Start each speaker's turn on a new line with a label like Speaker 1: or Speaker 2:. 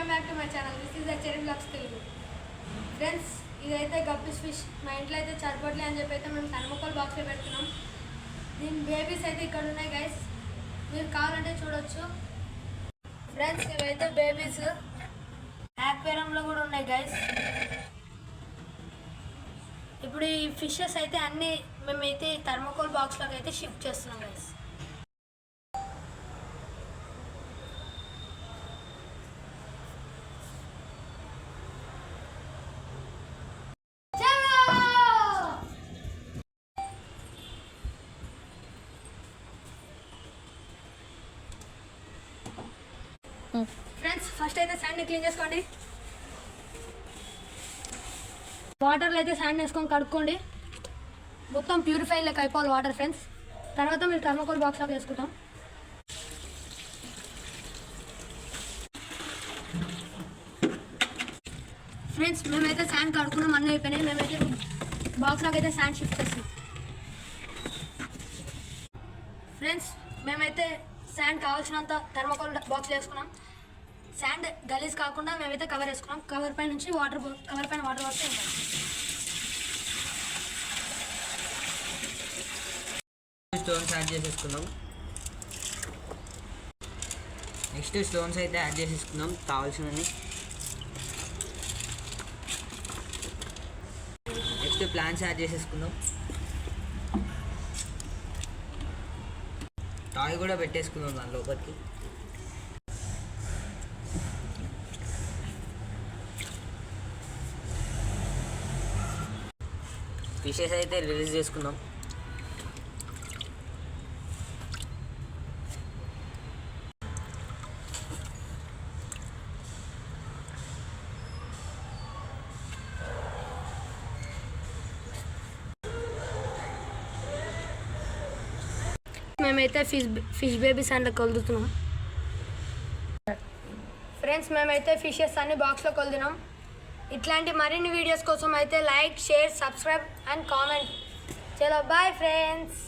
Speaker 1: Welcome back to my channel. This is the cherry blogs Telugu. Friends, ఇదైతే guppies fish. మా ఇంట్లో అయితే సరిపోట్లే అని చెప్పి అయితే మేము థర్మోకోల్ బాక్స్లో పెడుతున్నాం. దీని బేబీస్ అయితే ఇక్కడ ఉన్నాయి గైస్, మీరు కావాలంటే చూడొచ్చు. ఫ్రెండ్స్, ఇవైతే బేబీస్ యాక్వేరియంలో కూడా ఉన్నాయి గైస్. ఇప్పుడు ఈ ఫిషెస్ అయితే అన్నీ మేమైతే థర్మోకోల్ బాక్స్లోకి అయితే షిఫ్ట్ చేస్తున్నాం గైస్. ఫ్రెండ్స్, ఫస్ట్ అయితే శాండ్ని క్లీన్ చేసుకోండి. వాటర్లో అయితే శాండ్ వేసుకొని కడుక్కోండి. మొత్తం ప్యూరిఫై లెక్క అయిపోవాలి వాటర్ ఫ్రెండ్స్. తర్వాత మీరు థర్మోకోల్ బాక్స్లోకి వేసుకుంటాం. ఫ్రెండ్స్, మేమైతే శాండ్ కడుక్కున్నాం, అన్నీ అయిపోయినాయి. మేమైతే బాక్స్లోకి అయితే శాండ్ షిఫ్ట్ చేస్తాం. ఫ్రెండ్స్, మేమైతే శాండ్ కావాల్సినంత థర్మోకోల్ బాక్స్లో వేసుకున్నాం. శాండ్ గలీజ్ కాకుండా మేమైతే కవర్ వేసుకున్నాం. కవర్ పైన నుంచి కవర్ పైన వాటర్ వస్తే
Speaker 2: స్టోన్స్ యాడ్ చేసేసుకున్నాం. నెక్స్ట్ స్టోన్స్ అయితే యాడ్ చేసేసుకున్నాం కావాల్సినవి. నెక్స్ట్ ప్లాంట్స్ యాడ్ చేసేసుకున్నాం. టాయ్ కూడా పెట్టేసుకున్నాం దాని లోపలికి. ఫిషెస్ అయితే రిలీజ్ చేసుకున్నాం.
Speaker 1: మేమైతే ఫిష్ బేబీస్ అండ్ కొలుతున్నాం. ఫ్రెండ్స్, మేమైతే ఫిషెస్ అన్ని బాక్స్లో కొలుతున్నాం. ఇట్లాంటి మరిన్ని వీడియోస్ కోసం అయితే like, share, subscribe and comment. చలో బాయ్ ఫ్రెండ్స్.